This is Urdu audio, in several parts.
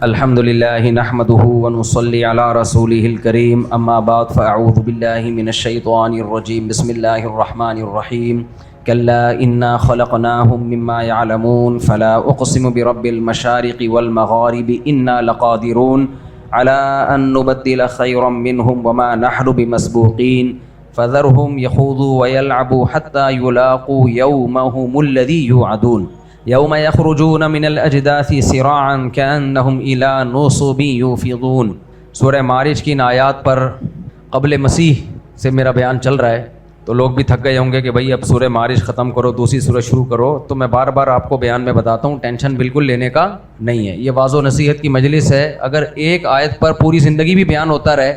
الحمد للہ نحمده ونصلی علی رسوله الکریم اما بعد فاعوذ باللہ من الشیطان الرجیم بسم اللہ الرحمن الرحیم کلا انا خلقناہم مما یعلمون فلا اقسم برب المشارق والمغارب انا لقادرون علی ان نبدل خیرا منہم وما نحن بمسبوقین فذرهم يخوضوا ويلعبوا حتى يلاقوا يومهم الذي يوعدون یوم یخرجون من الاجداث سراعا کأنہم الی نصب یوفضون۔ سورہ معارج کی ان آیات پر قبل مسیح سے میرا بیان چل رہا ہے، تو لوگ بھی تھک گئے ہوں گے کہ بھائی اب سورہ معارج ختم کرو، دوسری سورہ شروع کرو، تو میں بار بار آپ کو بیان میں بتاتا ہوں، ٹینشن بالکل لینے کا نہیں ہے۔ یہ واضح و نصیحت کی مجلس ہے، اگر ایک آیت پر پوری زندگی بھی بیان ہوتا رہے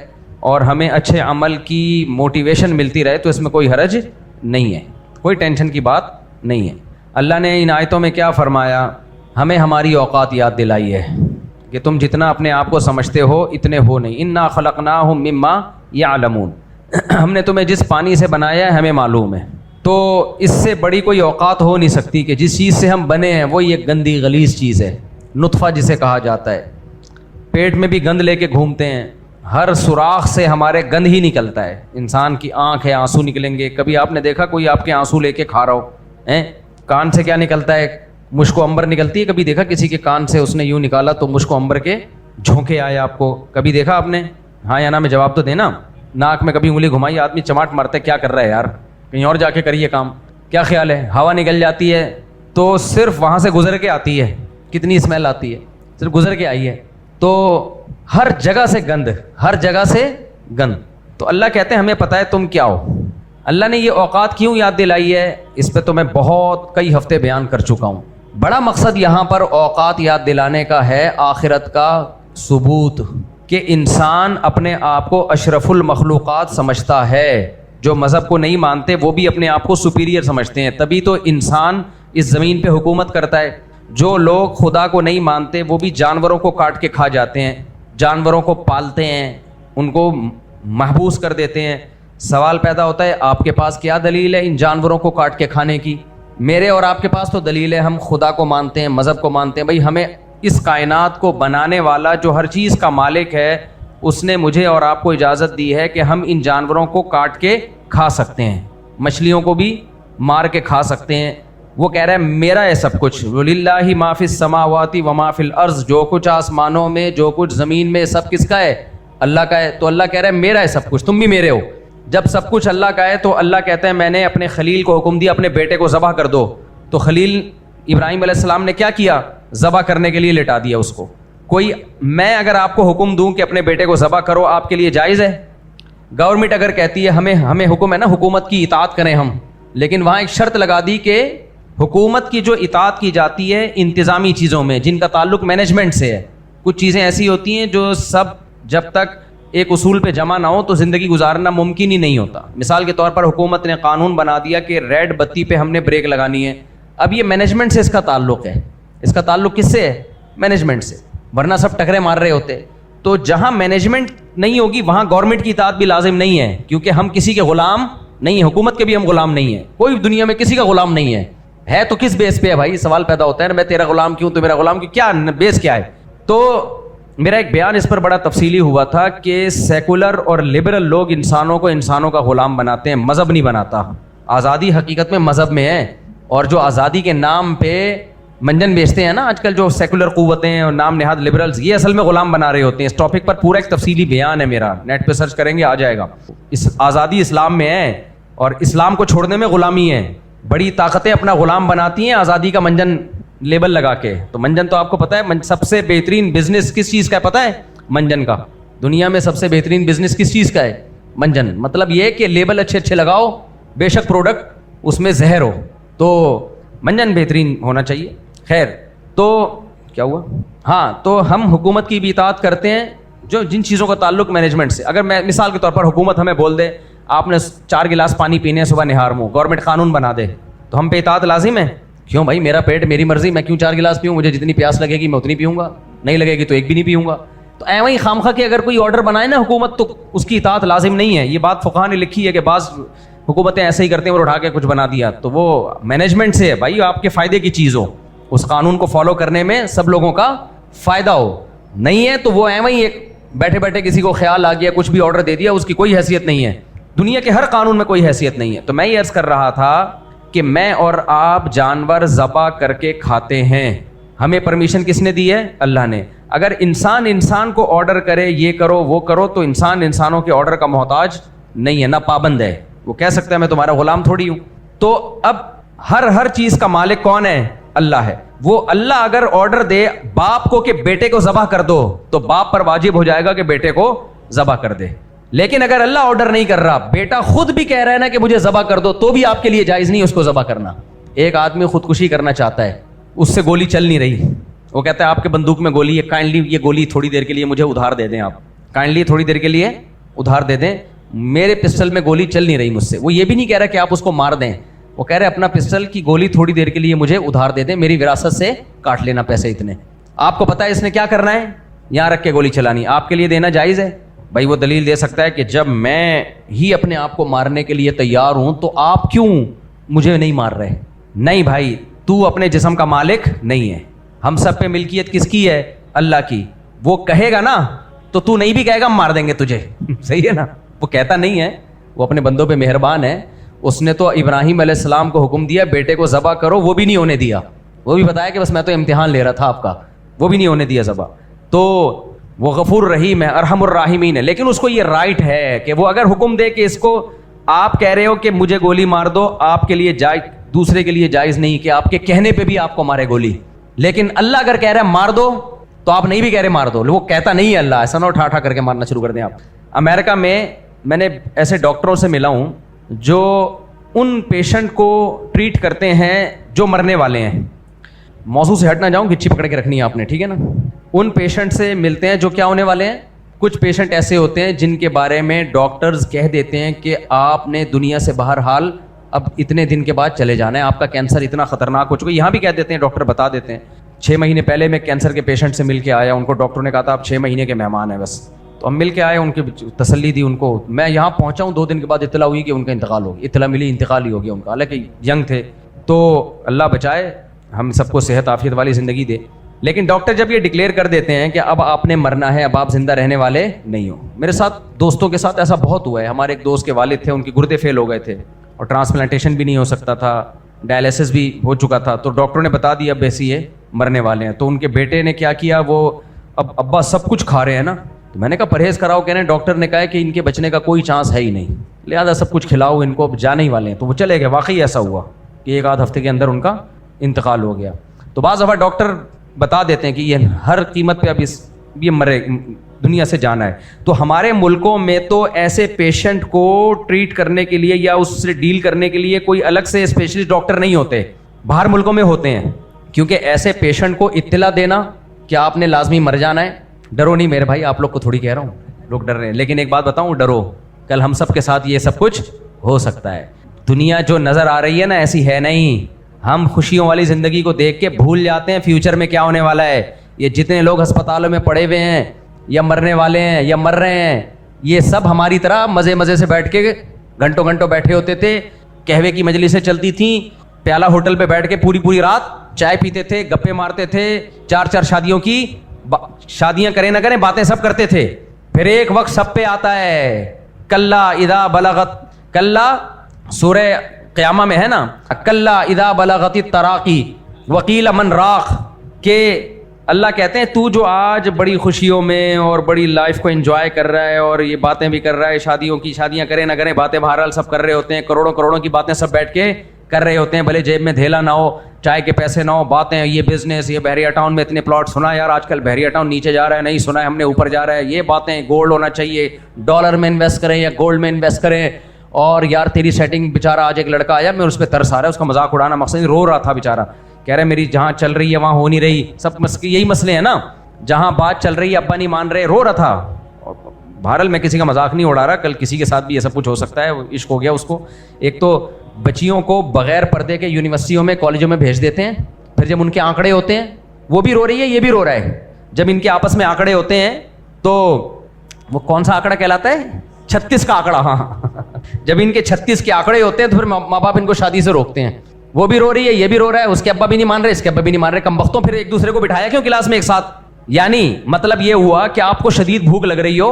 اور ہمیں اچھے عمل کی موٹیویشن ملتی رہے تو اس میں کوئی حرج نہیں ہے، کوئی ٹینشن کی بات نہیں ہے۔ اللہ نے ان آیتوں میں کیا فرمایا؟ ہمیں ہماری اوقات یاد دلائی ہے کہ تم جتنا اپنے آپ کو سمجھتے ہو اتنے ہو نہیں۔ انا خلقناہم مما یعلمون، ہم نے تمہیں جس پانی سے بنایا ہے ہمیں معلوم ہے، تو اس سے بڑی کوئی اوقات ہو نہیں سکتی کہ جس چیز سے ہم بنے ہیں وہی ایک گندی غلیظ چیز ہے، نطفہ جسے کہا جاتا ہے۔ پیٹ میں بھی گند لے کے گھومتے ہیں، ہر سوراخ سے ہمارے گند ہی نکلتا ہے۔ انسان کی آنکھ ہے، آنسو نکلیں گے۔ کبھی آپ نے دیکھا کوئی آپ کے آنسو لے کے کھا رہا ہو؟ کان سے کیا نکلتا ہے؟ مشک و عنبر نکلتی ہے۔ کبھی دیکھا کسی کے کان سے اس نے یوں نکالا تو مشک و عنبر کے جھونکے آئے آپ کو؟ کبھی دیکھا آپ نے؟ ہاں یا نا میں جواب تو دینا۔ ناک میں کبھی انگلی گھمائی، آدمی چماٹ مارتا ہے، کیا کر رہا ہے یار، کہیں اور جا کے کریے کام۔ کیا خیال ہے؟ ہوا نکل جاتی ہے تو صرف وہاں سے گزر کے آتی ہے، کتنی اسمیل آتی ہے، صرف گزر کے آئی ہے۔ تو ہر جگہ سے گند، ہر جگہ سے گند۔ تو اللہ کہتے ہیں ہمیں پتہ ہے تم کیا ہو۔ اللہ نے یہ اوقات کیوں یاد دلائی ہے، اس پہ تو میں بہت کئی ہفتے بیان کر چکا ہوں۔ بڑا مقصد یہاں پر اوقات یاد دلانے کا ہے آخرت کا ثبوت، کہ انسان اپنے آپ کو اشرف المخلوقات سمجھتا ہے۔ جو مذہب کو نہیں مانتے وہ بھی اپنے آپ کو سپیریئر سمجھتے ہیں، تبھی تو انسان اس زمین پہ حکومت کرتا ہے۔ جو لوگ خدا کو نہیں مانتے وہ بھی جانوروں کو کاٹ کے کھا جاتے ہیں، جانوروں کو پالتے ہیں، ان کو محبوس کر دیتے ہیں۔ سوال پیدا ہوتا ہے آپ کے پاس کیا دلیل ہے ان جانوروں کو کاٹ کے کھانے کی؟ میرے اور آپ کے پاس تو دلیل ہے، ہم خدا کو مانتے ہیں، مذہب کو مانتے ہیں۔ بھائی ہمیں اس کائنات کو بنانے والا جو ہر چیز کا مالک ہے اس نے مجھے اور آپ کو اجازت دی ہے کہ ہم ان جانوروں کو کاٹ کے کھا سکتے ہیں، مچھلیوں کو بھی مار کے کھا سکتے ہیں۔ وہ کہہ رہا ہے میرا ہے سب کچھ، وَلِلَّهِ مَا فِي السَّمَاوَاتِ وَمَا فِي الْأَرْضِ، جو کچھ آسمانوں میں جو کچھ زمین میں سب کس کا ہے؟ اللہ کا ہے۔ تو اللہ کہہ رہا ہے میرا ہے سب کچھ، تم بھی میرے ہو۔ جب سب کچھ اللہ کا ہے تو اللہ کہتے ہیں میں نے اپنے خلیل کو حکم دیا اپنے بیٹے کو ذبح کر دو، تو خلیل ابراہیم علیہ السلام نے کیا کیا؟ ذبح کرنے کے لیے لٹا دیا اس کو۔ کوئی میں اگر آپ کو حکم دوں کہ اپنے بیٹے کو ذبح کرو، آپ کے لیے جائز ہے؟ گورنمنٹ اگر کہتی ہے ہمیں حکم ہے نا حکومت کی اطاعت کریں ہم، لیکن وہاں ایک شرط لگا دی کہ حکومت کی جو اطاعت کی جاتی ہے انتظامی چیزوں میں جن کا تعلق مینجمنٹ سے ہے، کچھ چیزیں ایسی ہوتی ہیں جو سب جب تک ایک اصول پہ جمع نہ ہو تو زندگی گزارنا ممکن ہی نہیں ہوتا۔ مثال کے طور پر حکومت نے قانون بنا دیا کہ ریڈ بتی پہ ہم نے بریک لگانی ہے، اب یہ مینجمنٹ سے اس کا تعلق ہے۔ اس کا تعلق کس سے ہے؟ مینجمنٹ سے، ورنہ سب ٹکرے مار رہے ہوتے۔ تو جہاں مینجمنٹ نہیں ہوگی وہاں گورنمنٹ کی اطاعت بھی لازم نہیں ہے، کیونکہ ہم کسی کے غلام نہیں ہیں، حکومت کے بھی ہم غلام نہیں ہیں، کوئی دنیا میں کسی کا غلام نہیں ہے تو کس بیس پہ ہے بھائی؟ سوال پیدا ہوتا ہے نا، میں تیرا غلام کیوں، تو میرا غلام کیوں، کیا بیس کیا ہے؟ تو میرا ایک بیان اس پر بڑا تفصیلی ہوا تھا کہ سیکولر اور لبرل لوگ انسانوں کو انسانوں کا غلام بناتے ہیں، مذہب نہیں بناتا۔ آزادی حقیقت میں مذہب میں ہے، اور جو آزادی کے نام پہ منجن بیچتے ہیں نا آج کل جو سیکولر قوتیں اور نام نہاد لبرلز، یہ اصل میں غلام بنا رہے ہوتے ہیں۔ اس ٹاپک پر پورا ایک تفصیلی بیان ہے میرا، نیٹ پہ سرچ کریں گے آ جائے گا۔ آزادی اسلام میں ہے اور اسلام کو چھوڑنے میں غلامی ہے۔ بڑی طاقتیں اپنا غلام بناتی ہیں آزادی کا منجن لیبل لگا کے۔ تو منجن تو آپ کو پتہ ہے سب سے بہترین بزنس کس چیز کا ہے پتہ ہے؟ منجن کا۔ دنیا میں سب سے بہترین بزنس کس چیز کا ہے؟ منجن۔ مطلب یہ کہ لیبل اچھے اچھے لگاؤ، بے شک پروڈکٹ اس میں زہر ہو، تو منجن بہترین ہونا چاہیے۔ خیر، تو کیا ہوا؟ ہاں، تو ہم حکومت کی بھی اطاعت کرتے ہیں جو جن چیزوں کا تعلق مینجمنٹ سے۔ اگر میں مثال کے طور پر حکومت ہمیں بول دے آپ نے 4 گلاس پانی پینے ہیں صبح نہار منہ، گورنمنٹ قانون بنا دے، تو ہم پہ اطاعت لازم ہے؟ کیوں بھائی، میرا پیٹ میری مرضی، میں کیوں 4 گلاس پیوں؟ مجھے جتنی پیاس لگے گی میں اتنی پیوں گا، نہیں لگے گی تو ایک بھی نہیں پیوں گا۔ تو ایویں ہی خامخواہ کہ اگر کوئی آرڈر بنائے نا حکومت تو اس کی اطاعت لازم نہیں ہے۔ یہ بات فقہاء نے لکھی ہے کہ بعض حکومتیں ایسے ہی کرتے ہیں اور اٹھا کے کچھ بنا دیا، تو وہ مینجمنٹ سے ہے بھائی، آپ کے فائدے کی چیز ہو، اس قانون کو فالو کرنے میں سب لوگوں کا فائدہ ہو۔ نہیں ہے تو وہ ہے وہیں ایک بیٹھے بیٹھے کسی کو خیال آ گیا کچھ بھی آرڈر دے دیا, اس کی کوئی حیثیت نہیں ہے, دنیا کے ہر قانون میں کوئی حیثیت نہیں ہے. تو میں یہ عرض کر رہا تھا کہ میں اور آپ جانور ذبح کر کے کھاتے ہیں, ہمیں پرمیشن کس نے دی ہے؟ اللہ نے. اگر انسان کو آرڈر کرے یہ کرو وہ کرو تو انسان انسانوں کے آرڈر کا محتاج نہیں ہے, نہ پابند ہے. وہ کہہ سکتا ہے میں تمہارا غلام تھوڑی ہوں. تو اب ہر چیز کا مالک کون ہے؟ اللہ ہے. وہ اللہ اگر آرڈر دے باپ کو کہ بیٹے کو ذبح کر دو تو باپ پر واجب ہو جائے گا کہ بیٹے کو ذبح کر دے. لیکن اگر اللہ آرڈر نہیں کر رہا, بیٹا خود بھی کہہ رہا ہے نا کہ مجھے ذبح کر دو, تو بھی آپ کے لیے جائز نہیں اس کو ذبح کرنا. ایک آدمی خودکشی کرنا چاہتا ہے, اس سے گولی چل نہیں رہی, وہ کہتا ہے آپ کے بندوق میں گولی ہے, کائنڈلی یہ گولی تھوڑی دیر کے لیے مجھے ادھار دے دیں, آپ کائنڈلی تھوڑی دیر کے لیے ادھار دے دیں, میرے پسٹل میں گولی چل نہیں رہی مجھ سے. وہ یہ بھی نہیں کہہ رہا کہ آپ اس کو مار دیں, وہ کہہ رہے اپنا پسٹل کی گولی تھوڑی دیر کے لیے مجھے ادھار دے دیں, میری وراثت سے کاٹ لینا پیسے اتنے. آپ کو پتا ہے اس نے کیا کرنا ہے؟ یہاں رکھ کے گولی چلانی. آپ کے لیے دینا جائز ہے؟ بھائی وہ دلیل دے سکتا ہے کہ جب میں ہی اپنے آپ کو مارنے کے لیے تیار ہوں تو آپ کیوں مجھے نہیں مار رہے؟ نہیں بھائی, تو اپنے جسم کا مالک نہیں ہے, ہم سب پہ ملکیت کس کی ہے؟ اللہ کی. وہ کہے گا نا تو تو نہیں بھی کہے گا ہم مار دیں گے تجھے, صحیح ہے نا؟ وہ کہتا نہیں ہے, وہ اپنے بندوں پہ مہربان ہے. اس نے تو ابراہیم علیہ السلام کو حکم دیا بیٹے کو ذبح کرو, وہ بھی نہیں ہونے دیا. وہ بھی بتایا کہ بس میں تو امتحان لے رہا تھا آپ کا, وہ بھی نہیں ہونے دیا ذبح. تو وہ غفور رحیم ہے, ارحم الراحمین ہے. لیکن اس کو یہ رائٹ ہے کہ وہ اگر حکم دے کہ اس کو, آپ کہہ رہے ہو کہ مجھے گولی مار دو, آپ کے لیے جائز, دوسرے کے لیے جائز نہیں کہ آپ کے کہنے پہ بھی آپ کو مارے گولی. لیکن اللہ اگر کہہ رہا ہے مار دو تو آپ نہیں بھی کہہ رہے مار دو. وہ کہتا نہیں ہے اللہ, ایسا نہ اٹھا کر کے مارنا شروع کر دیں آپ. امریکہ میں نے ایسے ڈاکٹروں سے ملا ہوں جو ان پیشنٹ کو ٹریٹ کرتے ہیں جو مرنے والے ہیں. موضوع سے ہٹ نہ جاؤں, گچھی پکڑ کے رکھنی ہے آپ نے, ٹھیک ہے نا. ان پیشنٹ سے ملتے ہیں جو کیا ہونے والے ہیں. کچھ پیشنٹ ایسے ہوتے ہیں جن کے بارے میں ڈاکٹرز کہہ دیتے ہیں کہ آپ نے دنیا سے بہرحال اب اتنے دن کے بعد چلے جانا ہے, آپ کا کینسر اتنا خطرناک ہو چکا ہے. یہاں بھی کہہ دیتے ہیں, ڈاکٹر بتا دیتے ہیں. 6 مہینے پہلے میں کینسر کے پیشنٹ سے مل کے آیا, ان کو ڈاکٹر نے کہا تھا آپ 6 مہینے کے مہمان ہیں بس. تو ہم مل کے آئے, ان کی تسلی دی ان کو. میں یہاں پہنچا ہوں 2 دن کے بعد اطلاع ہوئی کہ ان کا انتقال ہو گیا. اطلاع ملی انتقال ہی ہو گیا ان کا, حالانکہ ینگ تھے. تو اللہ بچائے, ہم سب کو صحت عافیت والی زندگی دے. لیکن ڈاکٹر جب یہ ڈکلیئر کر دیتے ہیں کہ اب آپ نے مرنا ہے, اب آپ زندہ رہنے والے نہیں ہو. میرے ساتھ دوستوں کے ساتھ ایسا بہت ہوا ہے. ہمارے ایک دوست کے والد تھے, ان کے گردے فیل ہو گئے تھے اور ٹرانسپلانٹیشن بھی نہیں ہو سکتا تھا, ڈائلسس بھی ہو چکا تھا. تو ڈاکٹر نے بتا دیا اب ایسے یہ مرنے والے ہیں. تو ان کے بیٹے نے کیا کیا, وہ اب ابا سب کچھ کھا رہے ہیں نا. تو میں نے کہا پرہیز کراؤ. کہنے ڈاکٹر نے کہا کہ ان کے بچنے کا کوئی چانس ہے ہی نہیں, لہٰذا سب کچھ کھلاؤ ان کو, اب جانے ہی والے ہیں. تو وہ چلے گئے. واقعی ایسا ہوا کہ 1 آدھ ہفتے کے اندر ان کا انتقال ہو گیا. تو بعض دفعہ ڈاکٹر بتا دیتے ہیں کہ یہ ہر قیمت پہ اب یہ مرے, دنیا سے جانا ہے. تو ہمارے ملکوں میں تو ایسے پیشنٹ کو ٹریٹ کرنے کے لیے یا اس سے ڈیل کرنے کے لیے کوئی الگ سے اسپیشلسٹ ڈاکٹر نہیں ہوتے. باہر ملکوں میں ہوتے ہیں, کیونکہ ایسے پیشنٹ کو اطلاع دینا کہ آپ نے لازمی مر جانا ہے. ڈرو نہیں میرے بھائی, آپ لوگ کو تھوڑی کہہ رہا ہوں, لوگ ڈر رہے ہیں. لیکن ایک بات بتاؤں, ڈرو, کل ہم سب کے ساتھ یہ سب کچھ ہو سکتا ہے. دنیا جو نظر آ رہی ہے نا ایسی ہے نہیں. ہم خوشیوں والی زندگی کو دیکھ کے بھول جاتے ہیں فیوچر میں کیا ہونے والا ہے. یہ جتنے لوگ ہسپتالوں میں پڑے ہوئے ہیں یا مرنے والے ہیں یا مر رہے ہیں, یہ سب ہماری طرح مزے سے بیٹھ کے گھنٹوں بیٹھے ہوتے تھے. قہوے کی مجلسیں چلتی تھیں, پیالہ ہوٹل پہ بیٹھ کے پوری رات چائے پیتے تھے, گپے مارتے تھے, 4 شادیوں کی شادیاں کریں نہ کریں باتیں سب کرتے تھے. پھر ایک وقت سب پہ آتا ہے کلا اذا بلغت, کلا سورہ قیامہ میں ہے نا, کلا اذا بلغت التراقی وقیل من راق, کہ اللہ کہتے ہیں تو جو آج بڑی خوشیوں میں اور بڑی لائف کو انجوائے کر رہا ہے اور یہ باتیں بھی کر رہا ہے, شادیاں کریں نہ کریں باتیں بہرحال سب کر رہے ہوتے ہیں, کروڑوں کی باتیں سب بیٹھ کے کر رہے ہوتے ہیں, بھلے جیب میں دھیلا نہ ہو, چائے کے پیسے نہ ہو, باتیں یہ بزنس, یہ بحریہ ٹاؤن میں اتنے پلاٹ, سنا یار آج کل بحریہ ٹاؤن نیچے جا رہا ہے, نہیں سنا ہے ہم نے اوپر جا رہا ہے, یہ باتیں, گولڈ ہونا چاہیے, ڈالر میں انویسٹ کریں یا گولڈ میں انویسٹ کریں. اور یار تیری سیٹنگ, بیچارہ آج ایک لڑکا آیا, میں اس پہ ترس آ رہا ہے, اس کا مذاق اڑانا مقصد, رو رہا تھا بیچارہ, کہہ رہے میری جہاں چل رہی ہے وہاں ہو نہیں رہی, سب یہی مسئلے ہیں نا, جہاں بات چل رہی ہے ابا نہیں مان رہے, رو رہا تھا. بہرحال میں کسی کا مذاق نہیں اڑا رہا, کل کسی کے ساتھ بھی یہ سب کچھ ہو سکتا ہے, عشق ہو گیا اس کو. ایک تو بچیوں کو بغیر پردے کے یونیورسٹیوں میں کالجوں میں بھیج دیتے ہیں, پھر جب ان کے آنکڑے ہوتے ہیں, وہ بھی رو رہی ہے یہ بھی رو رہا ہے, جب ان کے آپس میں آنکڑے ہوتے ہیں تو وہ کون سا آنکڑا کہلاتا ہے, 36 کا آنکڑا, ہاں جب ان کے 36 کے آنکڑے ہوتے ہیں تو پھر ماں باپ ان کو شادی سے روکتے ہیں. وہ بھی رو رہی ہے یہ بھی رو رہا ہے, اس کے ابا بھی نہیں مان رہے, اس کے ابا بھی نہیں مان رہے, کم بختوں. پھر ایک دوسرے کو بٹھایا کیوں کلاس میں ایک ساتھ, یعنی مطلب یہ ہوا کہ آپ کو شدید بھوک لگ رہی ہو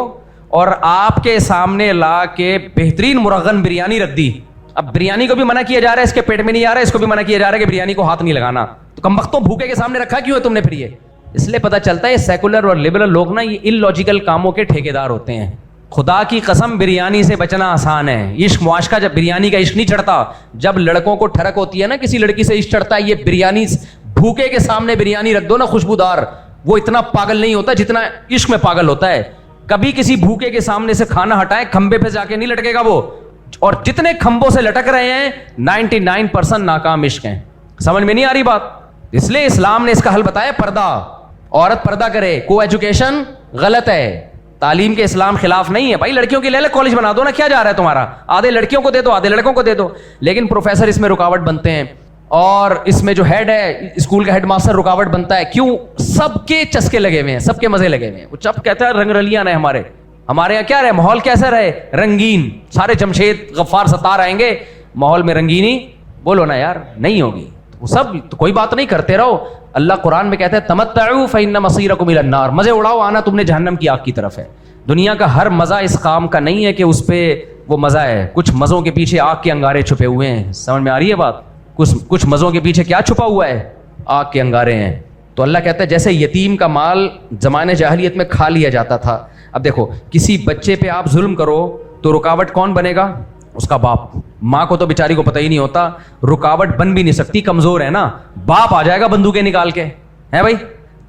اور آپ کے سامنے لا کے بہترین مرغن بریانی رکھ دی. اب بریانی کو بھی منع کیا جا رہا ہے, اس کے پیٹ میں نہیں آ رہا ہے, اس کو بھی منع کیا جا رہا ہے کہ بریانی کو ہاتھ نہیں لگانا. تو کمبختوں بھوکے کے سامنے رکھا کیوں ہے تم نے پھر یہ؟ اس لیے پتہ چلتا ہے یہ سیکولر اور لبرل لوگ نا یہ ان لاجیکل کاموں کے ٹھیکیدار ہوتے ہیں. خدا کی قسم بریانی سے بچنا آسان ہے. عشق معاشقہ جب بریانی کا عشق نہیں چڑھتا, جب لڑکوں کو ٹھڑک ہوتی ہے نا کسی لڑکی سے عشق چڑھتا ہے, یہ بریانی بھوکے کے سامنے بریانی رکھ دو نا خوشبودار, وہ اتنا پاگل نہیں ہوتا جتنا عشق میں پاگل ہوتا ہے. کبھی کسی بھوکے کے سامنے سے کھانا ہٹائے, کھمبے پہ جا کے نہیں لٹکے گا وہ. اور جتنے کھمبوں سے لٹک رہے ہیں 99% ناکام عشق ہیں. سمجھ میں نہیں آ رہی بات؟ اس لیے اسلام نے اس کا حل بتایا پردہ. عورت پردہ کرے. کو ایجوکیشن غلط ہے, تعلیم کے اسلام خلاف نہیں ہے. بھائی لڑکیوں کی لے لے کالج بنا دو نا, کیا جا رہا ہے تمہارا؟ آدھے لڑکیوں کو دے دو, آدھے لڑکوں کو دے دو. لیکن پروفیسر اس میں رکاوٹ بنتے ہیں, اور اس میں جو ہیڈ ہے اسکول کا ہیڈ ماسٹر رکاوٹ بنتا ہے. کیوں؟ سب کے چسکے لگے ہوئے ہیں, سب کے مزے لگے ہوئے ہیں. وہ چپ کہتا ہے رنگ رلیاں رہے ہمارے یہاں کیا رہے, ماحول کیسا رہے؟ رنگین. سارے جمشید غفار ستار آئیں گے, ماحول میں رنگینی بولو نا یار نہیں ہوگی. وہ سب تو کوئی بات نہیں, کرتے رہو. اللہ قرآن میں کہتا ہے تمتعوا فإن مصيركم إلى النار, مزے اڑاؤ, آنا تم نے جہنم کی آگ کی طرف ہے. دنیا کا ہر مزہ اس کام کا نہیں ہے کہ اس پہ وہ مزہ ہے. کچھ مزوں کے پیچھے آگ کے انگارے چھپے ہوئے ہیں. سمجھ میں آ رہی ہے بات؟ کچھ مزوں کے پیچھے کیا چھپا ہوا ہے؟ آگ کے انگارے ہیں. تو اللہ کہتا ہے جیسے یتیم کا مال زمانے جاہلیت میں کھا لیا جاتا تھا. اب دیکھو کسی بچے پہ آپ ظلم کرو تو رکاوٹ کون بنے گا؟ اس کا باپ. ماں کو تو بیچاری کو پتہ ہی نہیں ہوتا, رکاوٹ بن بھی نہیں سکتی, کمزور ہے نا. باپ آ جائے گا بندوقیں نکال کے, ہے بھائی.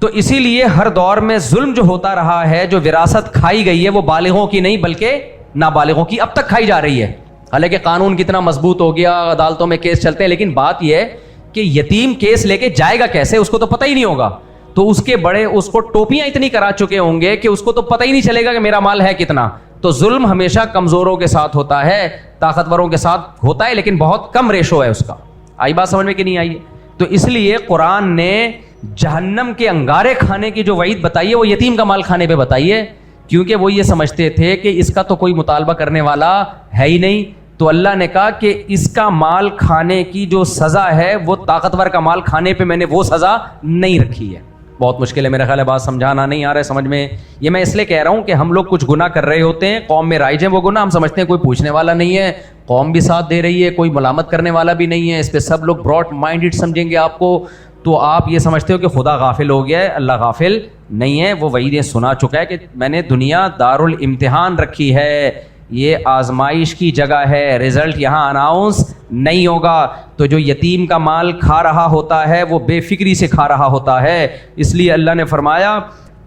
تو اسی لیے ہر دور میں ظلم جو ہوتا رہا ہے, جو وراثت کھائی گئی ہے وہ بالغوں کی نہیں بلکہ نابالغوں کی اب تک کھائی جا رہی ہے. حالانکہ قانون کتنا مضبوط ہو گیا, عدالتوں میں کیس چلتے ہیں, لیکن بات یہ ہے کہ یتیم کیس لے کے جائے گا کیسے, اس کو تو پتہ ہی نہیں ہوگا. تو اس کے بڑے اس کو ٹوپیاں اتنی کرا چکے ہوں گے کہ اس کو تو پتہ ہی نہیں چلے گا کہ میرا مال ہے کتنا. تو ظلم ہمیشہ کمزوروں کے ساتھ ہوتا ہے, طاقتوروں کے ساتھ ہوتا ہے, لیکن بہت کم ریشو ہے اس کا. آئی بات سمجھ میں کہ نہیں آئی؟ تو اس لیے قرآن نے جہنم کے انگارے کھانے کی جو وعید بتائی ہے وہ یتیم کا مال کھانے پہ بتائی ہے, کیونکہ وہ یہ سمجھتے تھے کہ اس کا تو کوئی مطالبہ کرنے والا ہے ہی نہیں. تو اللہ نے کہا کہ اس کا مال کھانے کی جو سزا ہے وہ طاقتور کا مال کھانے پہ میں نے وہ سزا نہیں رکھی ہے. بہت مشکل ہے میرا خیال ہے, بات سمجھانا نہیں آ رہا ہے سمجھ میں. یہ میں اس لیے کہہ رہا ہوں کہ ہم لوگ کچھ گناہ کر رہے ہوتے ہیں, قوم میں رائج ہیں وہ گناہ, ہم سمجھتے ہیں کوئی پوچھنے والا نہیں ہے, قوم بھی ساتھ دے رہی ہے, کوئی ملامت کرنے والا بھی نہیں ہے, اس پہ سب لوگ براڈ مائنڈڈ سمجھیں گے آپ کو. تو آپ یہ سمجھتے ہو کہ خدا غافل ہو گیا ہے. اللہ غافل نہیں ہے, وہ وعیدیں سنا چکا ہے کہ میں نے دنیا دارالامتحان رکھی ہے, یہ آزمائش کی جگہ ہے, رزلٹ یہاں اناؤنس نہیں ہوگا. تو جو یتیم کا مال کھا رہا ہوتا ہے وہ بے فکری سے کھا رہا ہوتا ہے. اس لیے اللہ نے فرمایا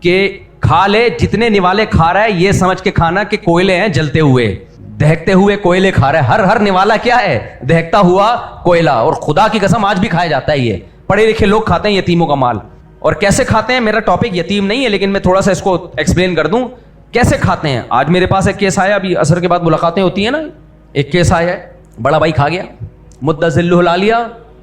کہ کھا لے, جتنے نوالے کھا رہا ہے یہ سمجھ کے کھانا کہ کوئلے ہیں جلتے ہوئے, دہکتے ہوئے کوئلے کھا رہا ہے. ہر نوالا کیا ہے؟ دہکتا ہوا کوئلہ. اور خدا کی قسم آج بھی کھایا جاتا ہے. یہ پڑھے لکھے لوگ کھاتے ہیں یتیموں کا مال. اور کیسے کھاتے ہیں, میرا ٹاپک یتیم نہیں ہے لیکن میں تھوڑا سا اس کو ایکسپلین کر دوں کیسے کھاتے ہیں. آج میرے پاس ایک کیس آیا, ابھی عصر کے بعد ملاقاتیں ہوتی ہیں نا, ایک کیس آیا ہے, بڑا بھائی کھا گیا, مدذل لا لیا,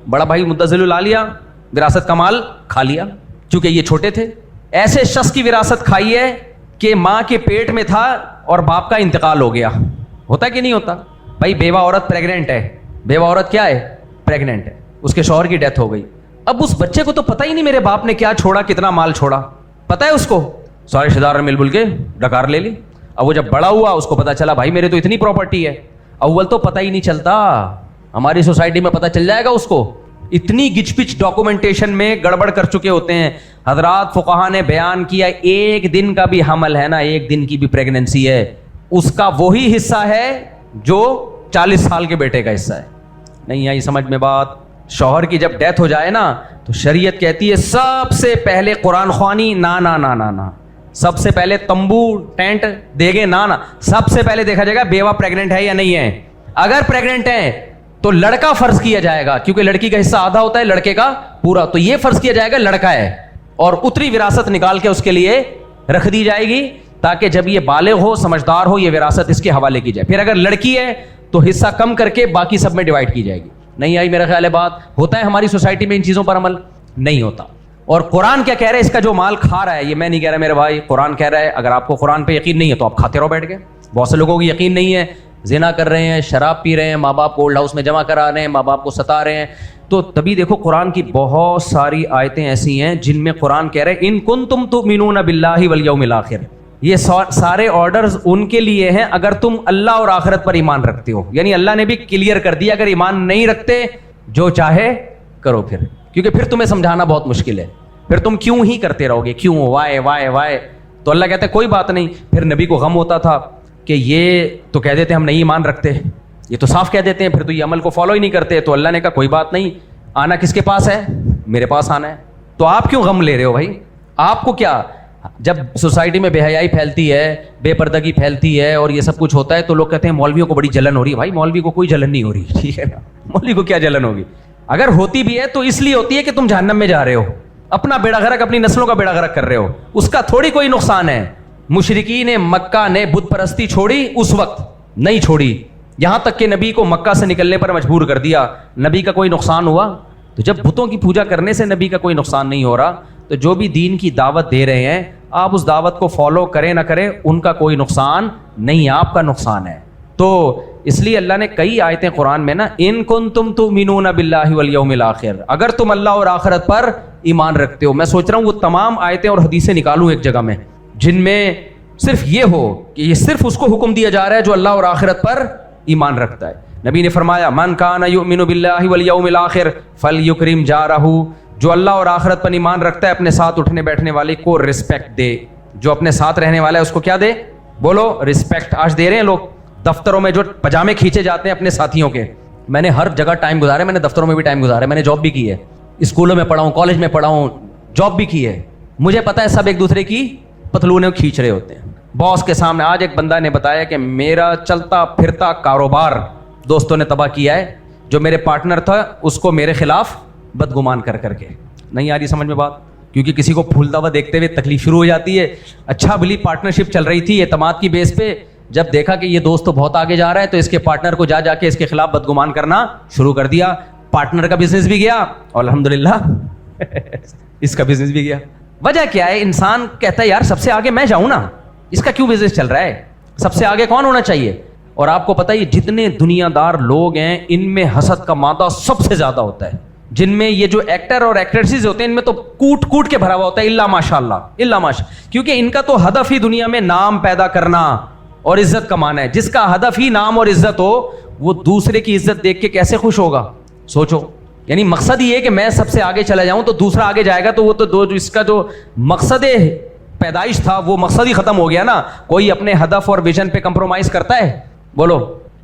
بڑا بھائی مدذل لا لیا, وراثت کا مال کھا لیا چونکہ یہ چھوٹے تھے. ایسے شخص کی وراثت کھائی ہے کہ ماں کے پیٹ میں تھا اور باپ کا انتقال ہو گیا. ہوتا کہ نہیں ہوتا بھائی؟ بیوہ عورت پریگننٹ ہے, بیوہ عورت کیا ہے؟ پریگننٹ ہے, اس کے شوہر کی ڈیتھ ہو گئی. اب اس بچے کو تو پتہ ہی نہیں میرے باپ نے کیا چھوڑا, کتنا مال چھوڑا, پتہ ہے اس کو؟ سارے رشتہ دار مل بل کے ڈکار لے لی. اب وہ جب بڑا ہوا اس کو پتہ چلا بھائی میرے تو اتنی پراپرٹی ہے. اول تو پتہ ہی نہیں چلتا, ہماری سوسائٹی میں پتہ چل جائے گا اس کو. اتنی گچ پچ ڈاکومنٹیشن میں گڑبڑ کر چکے ہوتے ہیں. حضرات فقہا نے بیان کیا ایک دن کا بھی حمل ہے نا, ایک دن کی بھی پریگننسی ہے, اس کا وہی حصہ ہے جو 40 سال کے بیٹے کا حصہ ہے. نہیں آئی سمجھ میں بات؟ شوہر کی جب ڈیتھ ہو جائے نا تو شریعت کہتی ہے سب سے پہلے قرآن خوانی, نا نا نا نا نا, سب سے پہلے تمبو ٹینٹ دے گے, نا نا, سب سے پہلے دیکھا جائے گا بیوہ پریگننٹ ہے یا نہیں ہے. اگر پریگننٹ ہے تو لڑکا فرض کیا جائے گا, کیونکہ لڑکی کا حصہ آدھا ہوتا ہے, لڑکے کا پورا. تو یہ فرض کیا جائے گا لڑکا ہے, اور اتری وراثت نکال کے اس کے لیے رکھ دی جائے گی تاکہ جب یہ بالغ ہو, سمجھدار ہو, یہ وراثت اس کے حوالے کی جائے. پھر اگر لڑکی ہے تو حصہ کم کر کے باقی سب میں ڈیوائڈ کی جائے گی. نہیں آئی میرا خیال ہے بات؟ ہوتا ہے ہماری سوسائٹی میں ان چیزوں پر عمل نہیں ہوتا. اور قرآن کیا کہہ رہا ہے, اس کا جو مال کھا رہا ہے, یہ میں نہیں کہہ رہا میرے بھائی, قرآن کہہ رہا ہے. اگر آپ کو قرآن پہ یقین نہیں ہے تو آپ کھاتے رہو بیٹھ کے. بہت سے لوگوں کو یقین نہیں ہے, زنا کر رہے ہیں, شراب پی رہے ہیں, ماں باپ کو اولڈ ہاؤس میں جمع کرا رہے ہیں, ماں باپ کو ستا رہے ہیں, تو تبھی دیکھو قرآن کی بہت ساری آیتیں ایسی ہیں جن میں قرآن کہہ رہے ہیں ان کنتم تؤمنون باللہ والیوم الآخر. یہ سارے آرڈرز ان کے لیے ہیں اگر تم اللہ اور آخرت پر ایمان رکھتے ہو. یعنی اللہ نے بھی کلیئر کر دیا اگر ایمان نہیں رکھتے جو چاہے کرو پھر, کیونکہ پھر تمہیں سمجھانا بہت مشکل ہے, پھر تم کیوں ہی کرتے رہو گے, کیوں وائے وائے وائے. تو اللہ کہتے ہیں کوئی بات نہیں. پھر نبی کو غم ہوتا تھا کہ یہ تو کہہ دیتے ہم نہیں ایمان رکھتے, یہ تو صاف کہہ دیتے ہیں, پھر تو یہ عمل کو فالو ہی نہیں کرتے. تو اللہ نے کہا کوئی بات نہیں, آنا کس کے پاس ہے, میرے پاس آنا ہے. تو آپ کیوں غم لے رہے ہو بھائی, آپ کو کیا, جب سوسائٹی میں بے حیائی پھیلتی ہے, بے پردگی پھیلتی ہے اور یہ سب کچھ ہوتا ہے تو لوگ کہتے ہیں مولویوں کو بڑی جلن ہو رہی ہے. بھائی مولوی کو کوئی جلن نہیں ہو رہی, ٹھیک ہے نا, مولوی کو کیا جلن ہوگی, اگر ہوتی بھی ہے تو اس لیے ہوتی ہے کہ تم جہنم میں جا رہے ہو, اپنا بیڑا غرق, اپنی نسلوں کا بیڑا غرق کر رہے ہو, اس کا تھوڑی کوئی نقصان ہے. مشرکین مکہ نے بت پرستی چھوڑی, اس وقت نہیں چھوڑی, یہاں تک کہ نبی کو مکہ سے نکلنے پر مجبور کر دیا. نبی کا کوئی نقصان ہوا؟ تو جب بتوں کی پوجا کرنے سے نبی کا کوئی نقصان نہیں ہو رہا تو جو بھی دین کی دعوت دے رہے ہیں آپ اس دعوت کو فالو کریں نہ کریں ان کا کوئی نقصان نہیں, آپ کا نقصان ہے. تو اس لیے اللہ نے کئی آیتیں قرآن میں نا ان کنتم تؤمنون باللہ والیوم الآخر, اگر تم اللہ اور آخرت پر ایمان رکھتے ہو. میں سوچ رہا ہوں وہ تمام آیتیں اور حدیثیں نکالوں ایک جگہ میں جن میں صرف یہ ہو کہ یہ صرف اس کو حکم دیا جا رہا ہے جو اللہ اور آخرت پر ایمان رکھتا ہے. نبی نے فرمایا من کان یؤمن باللہ والیوم الآخر فلیکرم جارہ, جو اللہ اور آخرت پر ایمان رکھتا ہے اپنے ساتھ اٹھنے بیٹھنے والے کو رسپیکٹ دے. جو اپنے ساتھ رہنے والا ہے اس کو کیا دے, بولو رسپیکٹ. آج دے رہے ہیں لوگ دفتروں میں جو پجامے کھینچے جاتے ہیں اپنے ساتھیوں کے. میں نے ہر جگہ ٹائم گزارا ہے, میں نے دفتروں میں بھی ٹائم گزارا ہے, میں نے جاب بھی کی ہے, اسکولوں میں پڑھا ہوں, کالج میں پڑھا ہوں, جاب بھی کی ہے. مجھے پتا ہے سب ایک دوسرے کی پتلونیں کھینچ رہے ہوتے ہیں باس کے سامنے. آج ایک بندہ نے بتایا کہ میرا چلتا پھرتا کاروبار دوستوں نے تباہ کیا ہے, جو میرے پارٹنر تھا اس کو میرے خلاف بدگمان کر کر کے. نہیں آ رہی سمجھ میں بات, کیونکہ کسی کو پھولتا ہوا دیکھتے ہوئے تکلیف شروع ہو جاتی ہے. اچھا بھلی پارٹنرشپ چل رہی تھی اعتماد کی بیس پہ, جب دیکھا کہ یہ دوست تو بہت آگے جا رہا ہے تو اس کے پارٹنر کو جا کے اس کے خلاف بدگمان کرنا شروع کر دیا. پارٹنر کا بزنس بھی گیا اور الحمدللہ اس کا بزنس بھی گیا. وجہ کیا ہے, انسان کہتا ہے یار سب سے آگے میں جاؤں نا, اس کا کیوں بزنس چل رہا ہے, سب سے آگے کون ہونا چاہیے. اور آپ کو پتہ ہے جتنے دنیا دار لوگ ہیں ان میں حسد کا مادہ سب سے زیادہ ہوتا ہے. جن میں یہ جو ایکٹر اور ایکٹریسز ہوتے ہیں ان میں تو کوٹ کوٹ کے بھرا ہوا ہوتا ہے, الا ماشاء اللہ الا ماشاء, کیونکہ ان کا تو ہدف ہی دنیا میں نام پیدا کرنا اور عزت کمانا ہے. جس کا ہدف ہی نام اور عزت ہو وہ دوسرے کی عزت دیکھ کے کیسے خوش ہوگا, سوچو. یعنی مقصد یہ ہے کہ میں سب سے آگے چلا جاؤں تو دوسرا آگے جائے گا تو وہ تو اس کا جو مقصد پیدائش تھا وہ مقصد ہی ختم ہو گیا نا. کوئی اپنے ہدف اور ویژن پہ کمپرومائز کرتا ہے, بولو,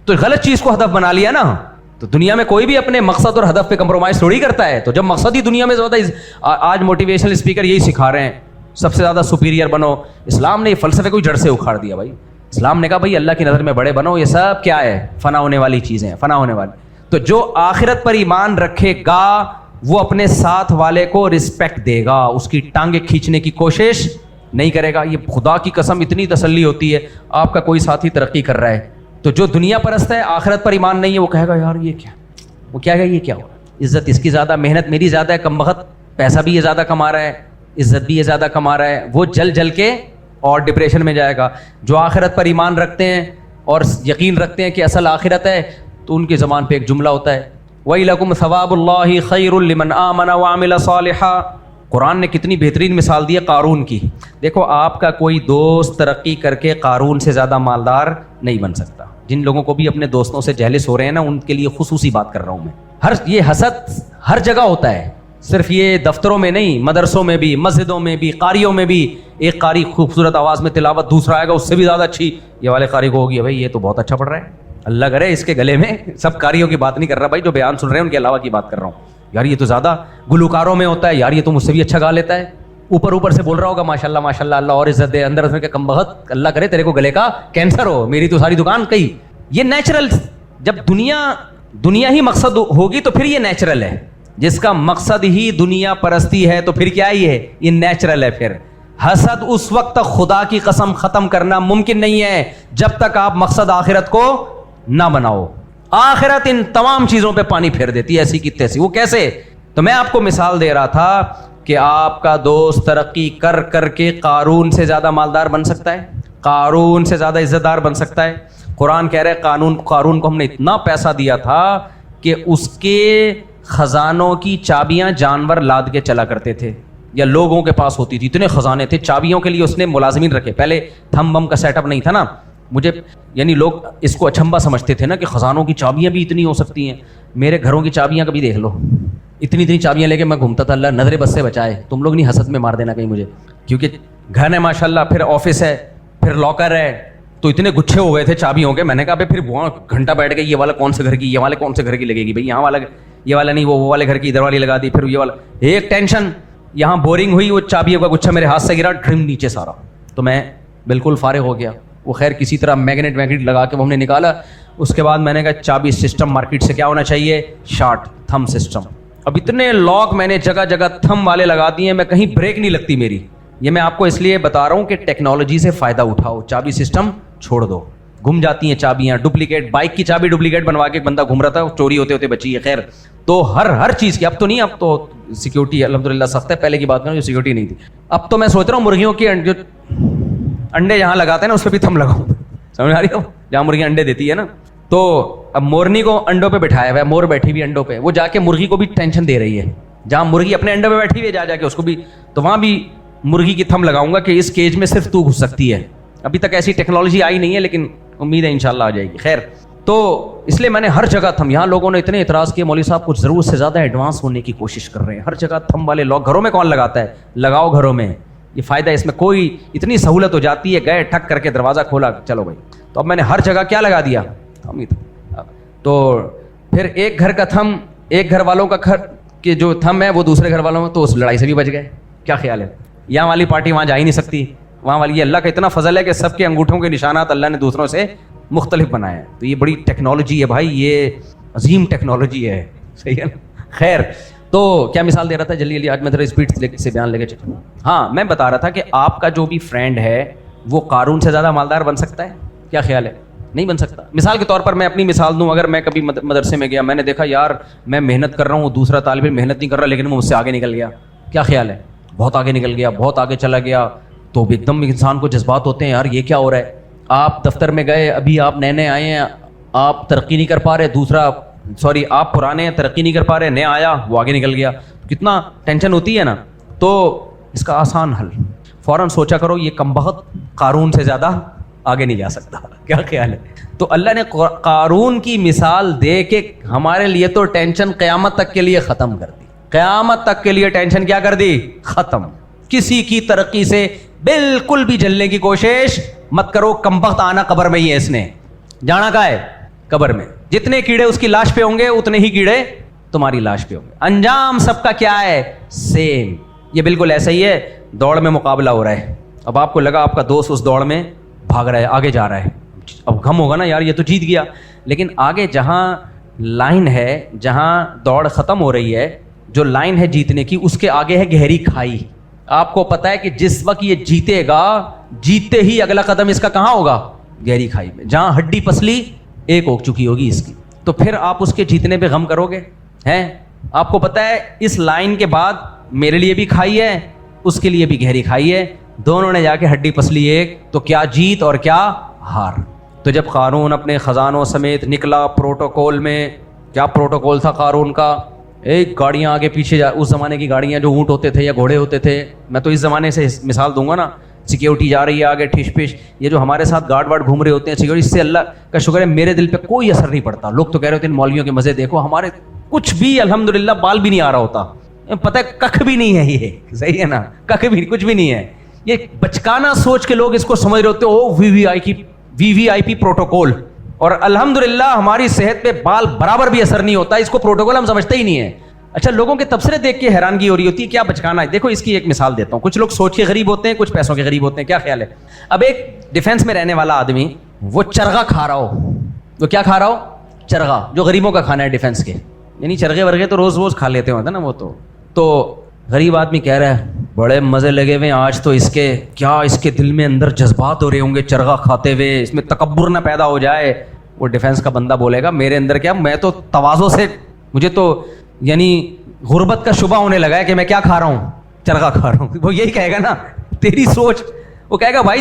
تو غلط چیز کو ہدف بنا لیا نا. تو دنیا میں کوئی بھی اپنے مقصد اور ہدف پہ کمپرومائز تھوڑی کرتا ہے. تو جب مقصد ہی دنیا میں زیادہ, آج موٹیویشنل اسپیکر یہی سکھا رہے ہیں سب سے زیادہ سپیریئر بنو. اسلام نے یہ فلسفے کو جڑ سے اکھاڑ دیا بھائی. اسلام نے کہا بھائی اللہ کی نظر میں بڑے بنو, یہ سب کیا ہے, فنا ہونے والی چیزیں ہیں, فنا ہونے والی. تو جو آخرت پر ایمان رکھے گا وہ اپنے ساتھ والے کو رسپیکٹ دے گا, اس کی ٹانگیں کھینچنے کی کوشش نہیں کرے گا. یہ خدا کی قسم اتنی تسلی ہوتی ہے آپ کا کوئی ساتھی ترقی کر رہا ہے تو جو دنیا پرست ہے آخرت پر ایمان نہیں ہے وہ کہے گا یار یہ کیا, وہ کیا گا یہ کیا ہو, عزت اس کی زیادہ, محنت میری زیادہ ہے, کم بخت پیسہ بھی یہ زیادہ کما رہا ہے, عزت بھی یہ زیادہ کما رہا ہے. وہ جل جل کے اور ڈپریشن میں جائے گا. جو آخرت پر ایمان رکھتے ہیں اور یقین رکھتے ہیں کہ اصل آخرت ہے تو ان کی زبان پہ ایک جملہ ہوتا ہے وَإِلَكُمْ ثَوَابُ اللَّهِ خَيْرٌ لِمَنْ آمَنَ وَعَمِلَ صَالِحًا. قرآن نے کتنی بہترین مثال دی ہے قارون کی. دیکھو آپ کا کوئی دوست ترقی کر کے قارون سے زیادہ مالدار نہیں بن سکتا. جن لوگوں کو بھی اپنے دوستوں سے جہلس ہو رہے ہیں نا ان کے لیے خصوصی بات کر رہا ہوں میں. یہ حسد ہر جگہ ہوتا ہے, صرف یہ دفتروں میں نہیں, مدرسوں میں بھی, مسجدوں میں بھی, قاریوں میں بھی. ایک قاری خوبصورت آواز میں تلاوت, دوسرا آئے گا اس سے بھی زیادہ اچھی, یہ والے قاری کو ہوگی بھائی یہ تو بہت اچھا پڑھ رہا ہے, اللہ کرے اس کے گلے میں. سب قاریوں کی بات نہیں کر رہا بھائی, جو بیان سن رہے ہیں ان کے علاوہ کی بات کر رہا ہوں. یار یہ تو زیادہ گلوکاروں میں ہوتا ہے, یار یہ تو مجھ سے بھی اچھا گا لیتا ہے. اوپر سے بول رہا ہوگا ماشاءاللہ ماشاءاللہ اللہ اور عزت دے, اندر کے کم بخت اللہ کرے تیرے کو گلے کا کینسر ہو, میری تو ساری دکان کئی. یہ نیچرل, جب دنیا ہی مقصد ہوگی تو پھر یہ نیچرل ہے. جس کا مقصد ہی دنیا پرستی ہے تو پھر کیا ہی ہے, یہ نیچرل ہے. پھر حسد اس وقت تک خدا کی قسم ختم کرنا ممکن نہیں ہے جب تک آپ مقصد آخرت کو نہ بناؤ. آخرت ان تمام چیزوں پہ پانی پھیر دیتی ہے ایسی کی تیسی. وہ کیسے, تو میں آپ کو مثال دے رہا تھا کہ آپ کا دوست ترقی کر کر کے قارون سے زیادہ مالدار بن سکتا ہے, قارون سے زیادہ عزت دار بن سکتا ہے. قرآن کہہ رہے قارون کو ہم نے اتنا پیسہ دیا تھا کہ اس کے خزانوں کی چابیاں جانور لاد کے چلا کرتے تھے یا لوگوں کے پاس ہوتی تھی, اتنے خزانے تھے چابیوں کے لیے. اس نے ملازمین رکھے. پہلے تھم بم کا سیٹ اپ نہیں تھا نا. مجھے یعنی لوگ اس کو اچھمبا سمجھتے تھے نا کہ خزانوں کی چابیاں بھی اتنی ہو سکتی ہیں. میرے گھروں کی چابیاں کبھی دیکھ لو, اتنی چابیاں لے کے میں گھومتا تھا. اللہ نظر بس سے بچائے, تم لوگ نہیں حسد میں مار دینا کہیں مجھے, کیونکہ گھر ہے ماشاء اللہ, پھر آفس ہے, پھر لاکر ہے, تو اتنے گچھے ہو گئے تھے چابیوں کے. میں نے کہا بھائی پھر وہاں گھنٹہ بیٹھ گئے, یہ والا کون سے گھر کی, یہ والے کون سے گھر کی لگے گی بھائی, یہاں والا یہ والا نہیں, وہ والے گھر کی ادھر والی لگا دی, پھر یہ والا. ایک ٹینشن, یہاں بورنگ ہوئی, وہ چابیوں کا گچھا میرے ہاتھ سے گرا, ڈرم نیچے سارا, تو میں بالکل فارغ ہو گیا. وہ خیر کسی طرح میگنیٹ لگا کے وہ ہم نے نکالا. اس کے بعد میں نے کہا چابی سسٹم مارکیٹ سے کیا ہونا چاہیے, شارٹ تھم سسٹم. اب اتنے لاک میں نے جگہ جگہ تھم والے لگا دیے, میں کہیں بریک نہیں لگتی میری. یہ میں آپ کو اس لیے بتا رہا ہوں کہ ٹیکنالوجی سے فائدہ اٹھاؤ, چابی سسٹم چھوڑ دو. گم جاتی ہیں چابیاں, ڈپلیکیٹ, بائک کی چابی ڈپلیکیٹ بنوا کے ایک بندہ گھوم رہا تھا, چوری ہوتے ہوتے بچی ہے. خیر تو ہر چیز کی, اب تو نہیں, اب تو سیکیورٹی الحمدللہ سخت ہے. پہلے کی بات کروں جو سیکیورٹی نہیں تھی. اب تو میں سوچ رہا ہوں مرغیوں کی جو انڈے جہاں لگاتے ہیں نا اس پہ بھی تھم لگاؤں. سمجھ آ رہی ہو, جہاں مرغی انڈے دیتی ہے نا. تو اب مورنی کو انڈوں پہ بٹھایا ہوا ہے, مور بیٹھی ہوئی انڈوں پہ, وہ جا کے مرغی کو بھی ٹینشن دے رہی ہے. جہاں مرغی اپنے انڈوں پہ بیٹھی ہوئی ہے جا کے اس کو بھی, تو وہاں بھی مرغی کی تھم لگاؤں گا کہ اس کیج میں صرف تو گھس سکتی ہے. ابھی تک ایسی ٹیکنالوجی آئی نہیں ہے لیکن امید ہے انشاءاللہ آ جائے گی. خیر تو اس لیے میں نے ہر جگہ تھم. یہاں لوگوں نے اتنے اعتراض کیے, مولوی صاحب کچھ ضرورت سے زیادہ ایڈوانس ہونے کی کوشش کر رہے ہیں, ہر جگہ تھم والے لوگ. گھروں میں کون لگاتا ہے, لگاؤ گھروں میں, یہ فائدہ ہے اس میں, کوئی اتنی سہولت ہو جاتی ہے, گئے ٹھک کر کے دروازہ کھولا, چلو بھائی. تو اب میں نے ہر جگہ کیا لگا دیا, تھم ہی تھا. تو پھر ایک گھر کا تھم, ایک گھر والوں کا گھر کہ جو تھم ہے وہ دوسرے گھر والوں میں, تو اس لڑائی سے بھی بچ گئے. کیا خیال ہے, یہاں والی پارٹی وہاں جا ہی نہیں سکتی, وہاں والی. یہ اللہ کا اتنا فضل ہے کہ سب کے انگوٹھوں کے نشانات اللہ نے دوسروں سے مختلف بنائے ہیں. تو یہ بڑی ٹیکنالوجی ہے بھائی, یہ عظیم ٹیکنالوجی ہے. صحیح ہے نا. خیر تو کیا مثال دے رہا تھا, جلدی آج میں ذرا اسپیڈ سے بیان لے کے چلوں. ہاں میں بتا رہا تھا کہ آپ کا جو بھی فرینڈ ہے وہ قارون سے زیادہ مالدار بن سکتا ہے. کیا خیال ہے, نہیں بن سکتا. مثال کے طور پر میں اپنی مثال دوں, اگر میں کبھی مدرسے میں گیا, میں نے دیکھا یار میں محنت کر رہا ہوں, دوسرا طالب علم محنت نہیں کر رہا لیکن وہ مجھ سے آگے نکل گیا. کیا خیال ہے, بہت آگے نکل گیا, بہت آگے چلا گیا, تو ایک دم انسان کو جذبات ہوتے ہیں, یار یہ کیا ہو رہا ہے. آپ دفتر میں گئے, ابھی آپ نئے آئے ہیں, آپ ترقی نہیں کر پا رہے, آپ پرانے ہیں ترقی نہیں کر پا رہے, نیا آیا وہ آگے نکل گیا, کتنا ٹینشن ہوتی ہے نا. تو اس کا آسان حل, فوراً سوچا کرو یہ کمبخت قارون سے زیادہ آگے نہیں جا سکتا. کیا خیال ہے. تو اللہ نے قارون کی مثال دے کے ہمارے لیے تو ٹینشن قیامت تک کے لیے ختم کر دی. قیامت تک کے لیے ٹینشن کیا کر دی, ختم. کسی کی ترقی سے بالکل بھی جلنے کی کوشش مت کرو. کمبخت آنا قبر میں ہی ہے, اس نے جانا کہاں ہے, قبر میں. جتنے کیڑے اس کی لاش پہ ہوں گے اتنے ہی کیڑے تمہاری لاش پہ ہوں گے. انجام سب کا کیا ہے, سیم. یہ بالکل ایسا ہی ہے, دوڑ میں مقابلہ ہو رہا ہے. اب آپ کو لگا آپ کا دوست اس دوڑ میں بھاگ رہا ہے, آگے جا رہا ہے, اب غم ہوگا نا یار یہ تو جیت گیا. لیکن آگے جہاں لائن ہے, جہاں دوڑ ختم ہو رہی ہے, جو لائن ہے جیتنے کی, اس کے آگے ہے گہری کھائی. آپ کو پتا ہے کہ جس وقت یہ جیتے گا, جیتے ہی اگلا قدم اس کا کہاں ہوگا, گہری کھائی میں, جہاں ہڈی پسلی ایک ہو چکی ہوگی اس کی. تو پھر آپ اس کے جیتنے پہ غم کرو گے ہیں. آپ کو پتا ہے اس لائن کے بعد میرے لیے بھی کھائی ہے, اس کے لیے بھی گہری کھائی ہے, دونوں نے جا کے ہڈی پسلی ایک, تو کیا جیت اور کیا ہار. تو جب قارون اپنے خزانوں سمیت نکلا پروٹوکول میں, کیا پروٹوکول تھا قارون کا, ایک گاڑیاں آگے پیچھے اس زمانے کی گاڑیاں جو اونٹ ہوتے تھے یا گھوڑے ہوتے تھے, میں تو اس زمانے سے مثال دوں گا نا. سیکیورٹی جا رہی ہے آگے ٹھش پش, یہ جو ہمارے ساتھ گارڈ وارڈ گھوم رہے ہوتے ہیں سیکیورٹی, اس سے اللہ کا شکر ہے میرے دل پہ کوئی اثر نہیں پڑتا. لوگ تو کہہ رہے ہوتے ہیں مولویوں کے مزے دیکھو, ہمارے کچھ بھی الحمدللہ بال بھی نہیں آ رہا ہوتا, پتہ ہے ککھ بھی نہیں ہے, یہ صحیح ہے نا, ککھ بھی کچھ بھی نہیں ہے. یہ بچکانا سوچ کے لوگ اس کو سمجھ رہے ہوتے ہو وی وی آئی پی پروٹوکول, اور الحمدللہ ہماری صحت پہ بال برابر بھی اثر نہیں ہوتا. اس کو پروٹوکول ہم سمجھتے ہی نہیں ہے. اچھا لوگوں کے تبصرے دیکھ کے حیرانگی ہو رہی ہوتی ہے, کیا بچکانا ہے. دیکھو اس کی ایک مثال دیتا ہوں. کچھ لوگ سوچ کے غریب ہوتے ہیں, کچھ پیسوں کے غریب ہوتے ہیں. کیا خیال ہے, اب ایک ڈیفینس میں رہنے والا آدمی وہ چرغا کھا رہا ہو, وہ کیا کھا رہا ہو, چرغا, جو غریبوں کا کھانا ہے ڈیفینس کے, یعنی چرغے ورغے تو روز روز کھا لیتے ہوتے نا وہ. تو غریب آدمی کہہ رہا ہے بڑے مزے لگے ہوئے آج تو, اس کے کیا اس کے دل میں اندر جذبات ہو رہے ہوں گے چرغا کھاتے ہوئے, اس میں تکبر نہ پیدا ہو جائے. وہ ڈیفینس کا بندہ بولے گا میرے اندر کیا, میں تو تواضع سے, مجھے تو یعنی غربت کا شبہ ہونے لگا ہے کہ میں کیا کھا رہا ہوں, چرغا کھا رہا ہوں. وہ یہی کہے گا نا, تیری سوچ, وہ کہے گا بھائی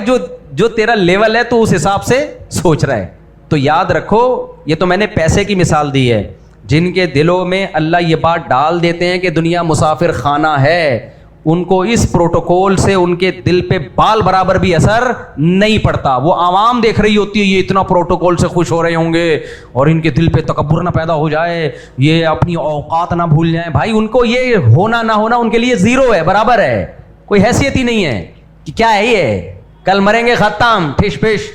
جو تیرا لیول ہے تو اس حساب سے سوچ رہا ہے. تو یاد رکھو, یہ تو میں نے پیسے کی مثال دی ہے, جن کے دلوں میں اللہ یہ بات ڈال دیتے ہیں کہ دنیا مسافر خانہ ہے، ان کو اس پروٹوکول سے ان کے دل پہ بال برابر بھی اثر نہیں پڑتا. وہ عوام دیکھ رہی ہوتی ہے یہ اتنا پروٹوکول سے خوش ہو رہے ہوں گے اور ان کے دل پہ تکبر نہ پیدا ہو جائے، یہ اپنی اوقات نہ بھول جائیں. بھائی ان کو یہ ہونا نہ ہونا ان کے لیے زیرو ہے، برابر ہے، کوئی حیثیت ہی نہیں ہے کہ کیا ہے یہ، کل مریں گے ختم ٹھش پش.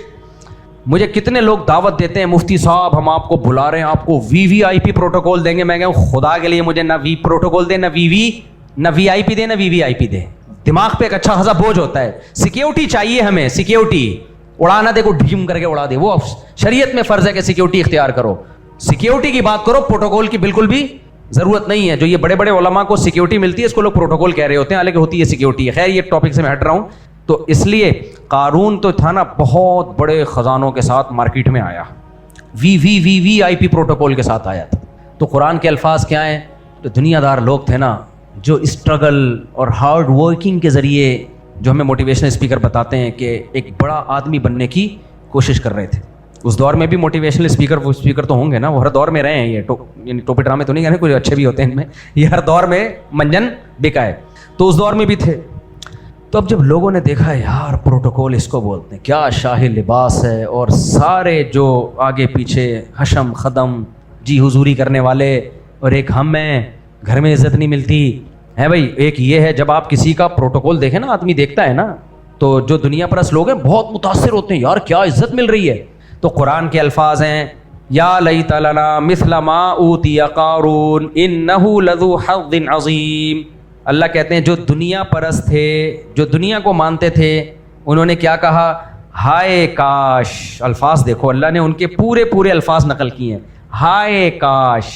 مجھے کتنے لوگ دعوت دیتے ہیں، مفتی صاحب ہم آپ کو بلا رہے ہیں، آپ کو وی وی آئی پی پروٹوکول دیں گے. میں کہوں خدا کے لیے مجھے نہ وی پروٹوکول دے، نہ وی وی، نہ وی آئی پی دے، نہ وی وی آئی پی دے. دماغ پہ ایک اچھا خاصا بوجھ ہوتا ہے. سیکیورٹی چاہیے ہمیں، سیکیورٹی اڑانا دے کو ڈھیم کر کے اڑا دے، وہ شریعت میں فرض ہے کہ سیکیورٹی اختیار کرو. سیکیورٹی کی بات کرو، پروٹوکول کی بالکل بھی ضرورت نہیں ہے. جو یہ بڑے بڑے علماء کو سیکیورٹی ملتی ہے اس کو لوگ پروٹوکول کہہ رہے ہوتے ہیں، حالانکہ ہوتی ہے سیکیورٹی. خیر یہ ٹاپک سے میں ہٹ رہا ہوں. تو اس لیے قارون تو تھا نا بہت بڑے خزانوں کے ساتھ مارکیٹ میں آیا، وی وی وی وی آئی پی پروٹوکول کے ساتھ آیا تھا. تو قرآن کے الفاظ کیا ہیں؟ تو دنیا دار لوگ تھے نا جو اسٹرگل اور ہارڈ ورکنگ کے ذریعے جو ہمیں موٹیویشنل اسپیکر بتاتے ہیں کہ ایک بڑا آدمی بننے کی کوشش کر رہے تھے. اس دور میں بھی موٹیویشنل اسپیکر وہ اسپیکر تو ہوں گے نا، وہ ہر دور میں رہے ہیں. یہ یعنی ٹوپی ڈرامے تو نہیں کہنے، کچھ اچھے بھی ہوتے ہیں ان میں، یہ ہر دور میں منجن بکا ہے. تو اس دور میں بھی تھے. تو اب جب لوگوں نے دیکھا یار پروٹوکول اس کو بولتے ہیں، کیا شاہی لباس ہے، اور سارے جو آگے پیچھے حشم خدم جی حضوری کرنے والے، اور ایک ہم ہیں گھر میں عزت نہیں ملتی ہے. بھائی ایک یہ ہے، جب آپ کسی کا پروٹوکول دیکھیں نا، آدمی دیکھتا ہے نا، تو جو دنیا پرست لوگ ہیں بہت متاثر ہوتے ہیں، یار کیا عزت مل رہی ہے. تو قرآن کے الفاظ ہیں یا لیت لنا مثل ما اوتی قارون انہ لذو حظ عظیم. اللہ کہتے ہیں جو دنیا پرست تھے، جو دنیا کو مانتے تھے، انہوں نے کیا کہا؟ ہائے کاش. الفاظ دیکھو، اللہ نے ان کے پورے الفاظ نقل کیے ہیں. ہائے کاش،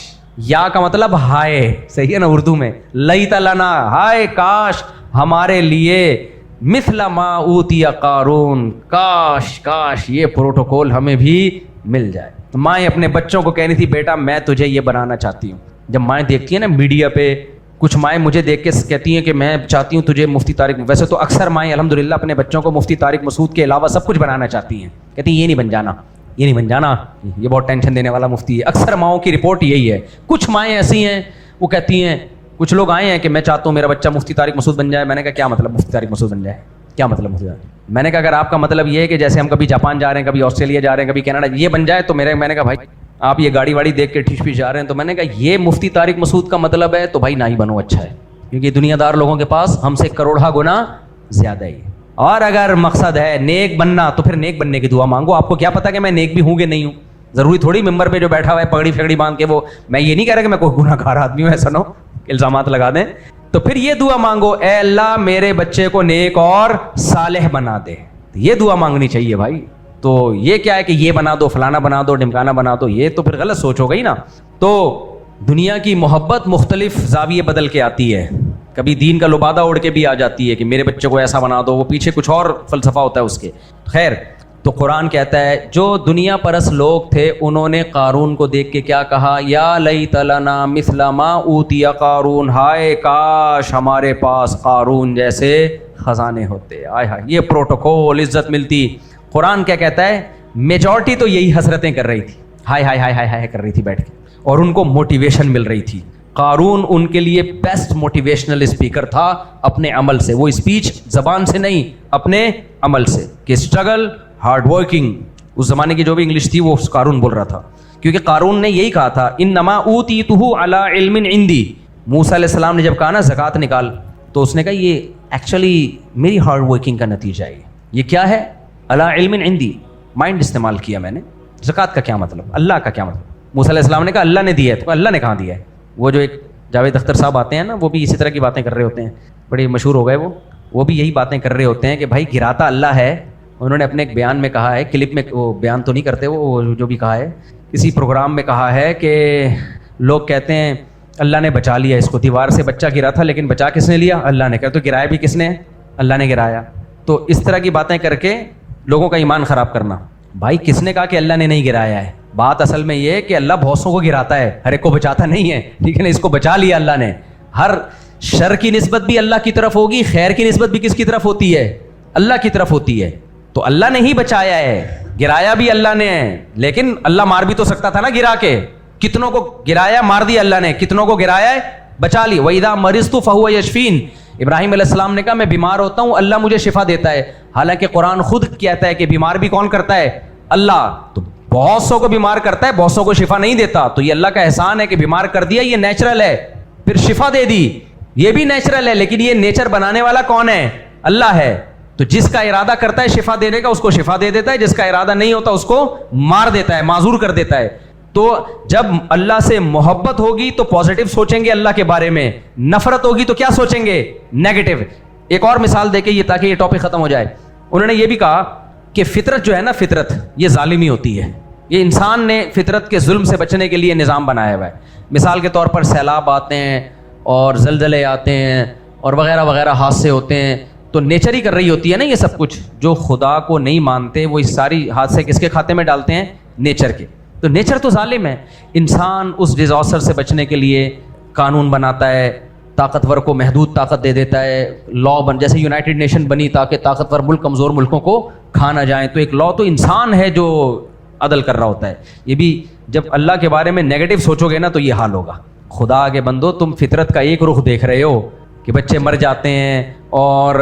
یا کا مطلب ہائے، صحیح ہے نا اردو میں. لیت لنا، ہائے کاش ہمارے لیے، مثل ما اوتی قارون، کاش یہ پروٹوکول ہمیں بھی مل جائے. مائیں اپنے بچوں کو کہنی تھی بیٹا میں تجھے یہ بنانا چاہتی ہوں. جب مائیں دیکھتی ہیں نا میڈیا پہ، کچھ مائیں مجھے دیکھ کے کہتی ہیں کہ میں چاہتی ہوں تجھے مفتی طارق، ویسے تو اکثر مائیں الحمدللہ اپنے بچوں کو مفتی طارق مسعود کے علاوہ سب کچھ بنانا چاہتی ہیں. کہتی ہیں یہ نہیں بن جانا، یہ نہیں بن جانا، یہ بہت ٹینشن دینے والا مفتی ہے. اکثر ماؤں کی رپورٹ یہی ہے. کچھ مائیں ایسی ہیں وہ کہتی ہیں، کچھ لوگ آئے ہیں کہ میں چاہتا ہوں میرا بچہ مفتی طارق مسعود بن جائے. میں نے کہا کیا مطلب مفتی طارق مسعود بن جائے، کیا مطلب مفتی طارق؟ میں نے کہا اگر آپ کا مطلب یہ ہے کہ جیسے ہم کبھی جاپان جا رہے ہیں، کبھی آسٹریلیا جا رہے ہیں، کبھی کینیڈا، یہ بن جائے تو میں نے کہا بھائی آپ یہ گاڑی واڑی دیکھ کے ٹھیش پیش جا رہے ہیں، تو میں نے کہا یہ مفتی طارق مسعود کا مطلب ہے تو بھائی نہ ہی بنو، اچھا ہے، کیونکہ دنیا دار لوگوں کے پاس ہم سے کروڑہ گنا زیادہ ہی. اور اگر مقصد ہے نیک بننا تو پھر نیک بننے کی دعا مانگو. آپ کو کیا پتا کہ میں نیک بھی ہوں کہ نہیں ہوں؟ ضروری تھوڑی ممبر پہ جو بیٹھا ہوا ہے پگڑی پھگڑی باندھ کے، وہ میں یہ نہیں کہہ رہا کہ میں کوئی گناہ گار آدمی ہوں، ایسا نہ ہو الزامات لگا دیں. تو پھر یہ دعا مانگو، اے اللہ میرے بچے کو نیک اور صالح بنا دے. یہ دعا مانگنی چاہیے بھائی. تو یہ کیا ہے کہ یہ بنا دو، فلانا بنا دو، ڈمکانا بنا دو، یہ تو پھر غلط سوچ ہو گئی نا. تو دنیا کی محبت مختلف زاویے بدل کے آتی ہے. کبھی دین کا لبادہ اڑ کے بھی آ جاتی ہے کہ میرے بچے کو ایسا بنا دو، وہ پیچھے کچھ اور فلسفہ ہوتا ہے اس کے. خیر، تو قرآن کہتا ہے جو دنیا پرست لوگ تھے انہوں نے قارون کو دیکھ کے کیا کہا؟ یا لیت لنا مثل ما اوتی قارون، ہائے کاش ہمارے پاس قارون جیسے خزانے ہوتے. آئے ہائے یہ پروٹوکول، عزت ملتی. قرآن کیا کہتا ہے؟ میجورٹی تو یہی حسرتیں کر رہی تھی، ہائے ہائے ہائے ہائے ہائے کر رہی تھی بیٹھ کے، اور ان کو موٹیویشن مل رہی تھی. قارون ان کے لیے بیسٹ موٹیویشنل اسپیکر تھا اپنے عمل سے. وہ اسپیچ زبان سے نہیں، اپنے عمل سے، کہ اسٹرگل، ہارڈ ورکنگ. اس زمانے کی جو بھی انگلش تھی وہ قارون بول رہا تھا، کیونکہ قارون نے یہی کہا تھا انما اوتیتہ علی علم عندی. موسیٰ علیہ السلام نے جب کہا نا زکوٰۃ نکال، تو اس نے کہا یہ ایکچولی میری ہارڈ ورکنگ کا نتیجہ ہے. یہ کیا ہے؟ علی علم عندی، مائنڈ استعمال کیا میں نے. زکوٰۃ کا کیا مطلب؟ اللہ کا کیا مطلب؟ موسیٰ علیہ السلام نے کہا اللہ نے دیا ہے، تو اللہ نے کہاں دیا ہے؟ وہ جو ایک جاوید اختر صاحب آتے ہیں نا، وہ بھی اسی طرح کی باتیں کر رہے ہوتے ہیں، بڑے مشہور ہو گئے وہ بھی یہی باتیں کر رہے ہوتے ہیں کہ بھائی گراتا اللہ ہے. انہوں نے اپنے ایک بیان میں کہا ہے، کلپ میں، وہ بیان تو نہیں کرتے، وہ جو بھی کہا ہے کسی پروگرام میں کہا ہے کہ لوگ کہتے ہیں اللہ نے بچا لیا اس کو، دیوار سے بچہ گرا تھا لیکن بچا کس نے لیا؟ اللہ نے. کہا تو گرایا بھی کس نے؟ اللہ نے گرایا. تو اس طرح کی باتیں کر کے لوگوں کا ایمان خراب کرنا. بھائی کس نے کہا کہ اللہ نے نہیں گرایا ہے؟ بات اصل میں یہ ہے کہ اللہ بہت سو کو گراتا ہے، ہر ایک کو بچاتا نہیں ہے، ٹھیک ہے نا. اس کو بچا لیا اللہ نے. ہر شر کی نسبت بھی اللہ کی طرف ہوگی، خیر کی نسبت بھی کس کی طرف ہوتی ہے؟ اللہ کی طرف ہوتی ہے. تو اللہ نے ہی بچایا ہے، گرایا بھی اللہ نے ہے، لیکن اللہ مار بھی تو سکتا تھا نا گرا کے. کتنوں کو گرایا مار دیا اللہ نے, کتنوں کو گرایا ہے بچا لی. وَإِذَا مَرِضْتُ فَهُوَ يَشْفِينِ, ابراہیم علیہ السلام نے کہا میں بیمار ہوتا ہوں اللہ مجھے شفا دیتا ہے. حالانکہ قرآن خود کہتا ہے کہ بیمار بھی کون کرتا ہے, اللہ. تو بہت سو کو بیمار کرتا ہے, بہت سو کو شفا نہیں دیتا. تو یہ اللہ کا احسان ہے کہ بیمار کر دیا, یہ نیچرل ہے. پھر شفا دے دی, یہ بھی نیچرل ہے, لیکن یہ نیچر بنانے والا کون ہے, اللہ ہے. تو جس کا ارادہ کرتا ہے شفا دینے کا اس کو شفا دے دیتا ہے, جس کا ارادہ نہیں ہوتا اس کو مار دیتا ہے, معذور کر دیتا ہے. تو جب اللہ سے محبت ہوگی تو پازیٹیو سوچیں گے اللہ کے بارے میں, نفرت ہوگی تو کیا سوچیں گے, نیگیٹو. ایک اور مثال دے کے یہ تاکہ یہ ٹاپک ختم ہو جائے. انہوں نے یہ بھی کہا کہ فطرت جو ہے نا, فطرت یہ ظالمی ہوتی ہے. یہ انسان نے فطرت کے ظلم سے بچنے کے لیے نظام بنایا ہوا ہے. مثال کے طور پر سیلاب آتے ہیں اور زلزلے آتے ہیں اور وغیرہ وغیرہ حادثے ہوتے ہیں, تو نیچر ہی کر رہی ہوتی ہے نا یہ سب کچھ. جو خدا کو نہیں مانتے وہ اس ساری حادثے کس کے کھاتے میں ڈالتے ہیں, نیچر کے. تو نیچر تو ظالم ہے. انسان اس ڈیزاسٹر سے بچنے کے لیے قانون بناتا ہے, طاقتور کو محدود طاقت دے دیتا ہے, لا جیسے یونائٹڈ نیشن بنی تاکہ طاقتور ملک کمزور ملکوں کو کھا نہ جائیں, تو ایک لا تو انسان ہے جو عدل کر رہا ہوتا ہے. یہ بھی جب اللہ کے بارے میں نیگیٹو سوچو گے نا تو یہ حال ہوگا. خدا کے بندو, تم فطرت کا ایک رخ دیکھ رہے ہو کہ بچے مر جاتے ہیں اور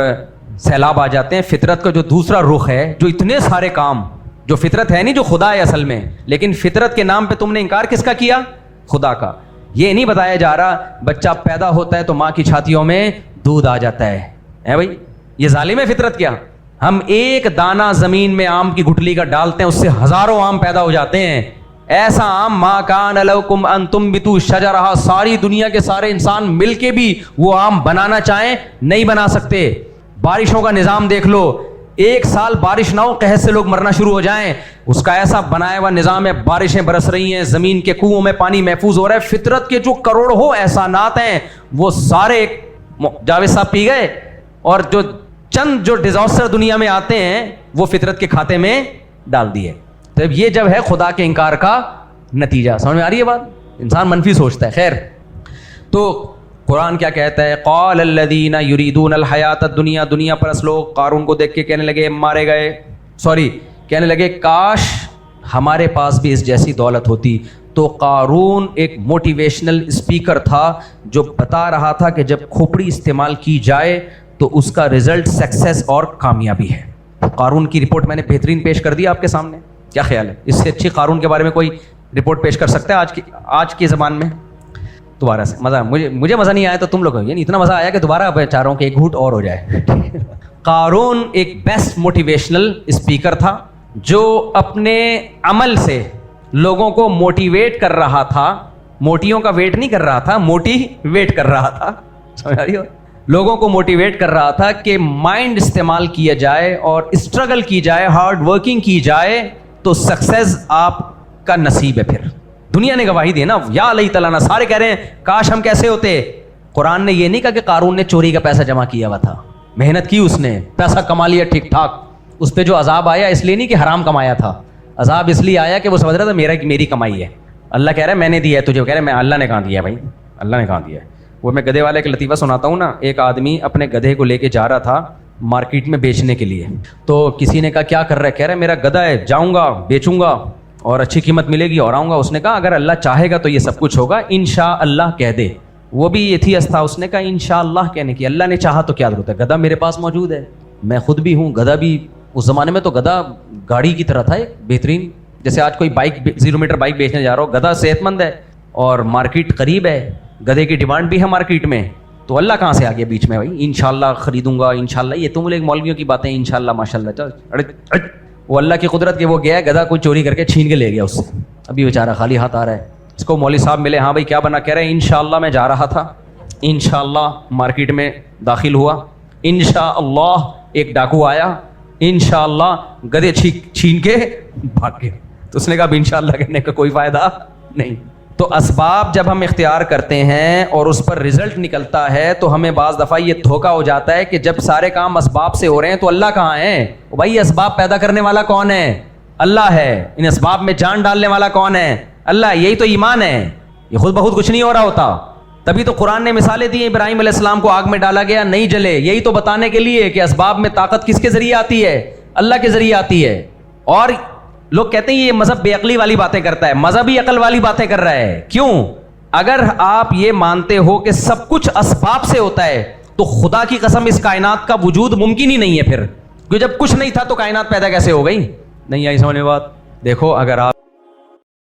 سیلاب آ جاتے ہیں. فطرت کا جو دوسرا رخ ہے, جو اتنے سارے کام جو فطرت ہے نہیں, جو خدا ہے اصل میں, لیکن فطرت کے نام پہ تم نے انکار کس کا کیا, خدا کا. یہ نہیں بتایا جا رہا بچہ پیدا ہوتا ہے تو ماں کی چھاتیوں میں دودھ آ جاتا ہے بھائی, یہ ظالم ہے فطرت کیا. ہم ایک دانہ زمین میں آم کی گٹلی کا ڈالتے ہیں, اس سے ہزاروں آم پیدا ہو جاتے ہیں. ایسا آم ما کان لکم ان تنبتوا شجرہا, ساری دنیا کے سارے انسان مل کے بھی وہ آم بنانا چاہیں نہیں بنا سکتے. بارشوں کا نظام دیکھ لو, ایک سال بارش نہ ہو قحط سے لوگ مرنا شروع ہو جائیں, اس کا ایسا بنایا ہوا نظام ہے. بارشیں برس رہی ہیں, زمین کے کنووں میں پانی محفوظ ہو رہا ہے. فطرت کے جو کروڑوں احسانات ہیں وہ سارے جاوید صاحب پی گئے, اور جو چند جو ڈیزاسٹر دنیا میں آتے ہیں وہ فطرت کے کھاتے میں ڈال دیے. تو یہ جب ہے خدا کے انکار کا نتیجہ. سمجھ میں آ رہی ہے بات؟ انسان منفی سوچتا ہے. خیر, تو قرآن کیا کہتا ہے, قال الذین یریدون الحیات الدنیا, دنیا پرست لوگ قارون کو دیکھ کے کہنے لگے مارے گئے, کہنے لگے کاش ہمارے پاس بھی اس جیسی دولت ہوتی. تو قارون ایک موٹیویشنل اسپیکر تھا جو بتا رہا تھا کہ جب کھوپڑی استعمال کی جائے تو اس کا رزلٹ سکسیس اور کامیابی ہے. قارون کی رپورٹ میں نے بہترین پیش کر دی آپ کے سامنے. کیا خیال ہے, اس سے اچھی قارون کے بارے میں کوئی رپورٹ پیش کر سکتا ہے آج کی زبان میں؟ دوبارہ سے مزہ, مجھے مزہ نہیں آیا تو تم لوگ, یعنی اتنا مزہ آیا کہ دوبارہ چاہ رہا ہوں کہ ایک گھوٹ اور ہو جائے. قارون ایک بیسٹ موٹیویشنل اسپیکر تھا جو اپنے عمل سے لوگوں کو موٹیویٹ کر رہا تھا. موٹیوں کا ویٹ نہیں کر رہا تھا, موٹیویٹ کر رہا تھا. سمجھ آ رہی ہو؟ لوگوں کو موٹیویٹ کر رہا تھا کہ مائنڈ استعمال کیا جائے اور اسٹرگل کی جائے, ہارڈ ورکنگ کی جائے تو سکسیس آپ کا نصیب ہے. پھر دنیا نے گواہی دی نا, یا اللہ تعالیٰ نا, سارے کہہ رہے ہیں کاش ہم کیسے ہوتے. قرآن نے یہ نہیں کہا کہ قارون نے چوری کا پیسہ جمع کیا ہوا تھا, محنت کی, اس نے پیسہ کما لیا ٹھیک ٹھاک. اس پہ جو عذاب آیا اس لیے نہیں کہ حرام کمایا تھا, عذاب اس لیے آیا کہ وہ سمجھ رہا تھا میری کمائی ہے. اللہ کہہ رہا ہے میں نے دیا ہے تجھے, کہہ رہا ہے میں, اللہ نے کہاں دیا ہے بھائی, اللہ نے کہاں دیا ہے. وہ میں گدھے والے کا لطیفہ سناتا ہوں نا. ایک آدمی اپنے گدھے کو لے کے جا رہا تھا مارکیٹ میں بیچنے کے لیے. تو کسی نے کہا کیا کر رہا ہے, کہہ رہا ہے میرا گدھا ہے, جاؤں گا بیچوں گا اور اچھی قیمت ملے گی اور آؤں گا. اس نے کہا اگر اللہ چاہے گا تو یہ سب کچھ ہوگا, انشاءاللہ کہہ دے. وہ بھی ایتھیسٹ تھا, اس نے کہا انشاءاللہ کہنے کی, اللہ نے چاہا تو کیا ضرورت ہے, گدھا میرے پاس موجود ہے, میں خود بھی ہوں. گدھا بھی اس زمانے میں تو گدھا گاڑی کی طرح تھا, ایک بہترین, جیسے آج کوئی بائک 0 میٹر بائک بیچنے جا رہا ہو, گدھا صحت مند ہے اور مارکیٹ قریب ہے, گدھے کی ڈیمانڈ بھی ہے مارکیٹ میں. تو اللہ کہاں سے آ گیا بیچ میں بھائی, انشاءاللہ خریدوں گا انشاءاللہ, یہ تم لوگ مولویوں کی باتیں انشاءاللہ ماشاءاللہ. وہ اللہ کی قدرت کے وہ گیا, گدھا کوئی چوری کر کے چھین کے لے گیا اس سے. ابھی بیچارہ خالی ہاتھ آ رہا ہے. اس کو مولوی صاحب ملے, ہاں بھائی کیا بنا, کہہ رہے ہیں انشاءاللہ میں جا رہا تھا, انشاءاللہ مارکیٹ میں داخل ہوا, انشاءاللہ ایک ڈاکو آیا, انشاءاللہ گدھے چھین کے بھاگ گئے. تو اس نے کہا انشاءاللہ کہنے کا کوئی فائدہ نہیں. تو اسباب جب ہم اختیار کرتے ہیں اور اس پر رزلٹ نکلتا ہے تو ہمیں بعض دفعہ یہ دھوکا ہو جاتا ہے کہ جب سارے کام اسباب سے ہو رہے ہیں تو اللہ کہاں ہے. بھائی اسباب پیدا کرنے والا کون ہے, اللہ ہے. ان اسباب میں جان ڈالنے والا کون ہے, اللہ. یہی تو ایمان ہے, یہ خود بخود کچھ نہیں ہو رہا ہوتا. تبھی تو قرآن نے مثالیں دی, ابراہیم علیہ السلام کو آگ میں ڈالا گیا نہیں جلے, یہی تو بتانے کے لیے کہ اسباب میں طاقت کس کے ذریعے آتی ہے, اللہ کے ذریعے آتی ہے. اور لوگ کہتے ہیں یہ مذہب بے عقلی والی باتیں کرتا ہے. مذہب ہی عقل والی باتیں کر رہا ہے. کیوں؟ اگر آپ یہ مانتے ہو کہ سب کچھ اسباب سے ہوتا ہے تو خدا کی قسم اس کائنات کا وجود ممکن ہی نہیں ہے. پھر جب کچھ نہیں تھا تو کائنات پیدا کیسے ہو گئی؟ نہیں آئی سمجھ میں بات؟ دیکھو اگر آپ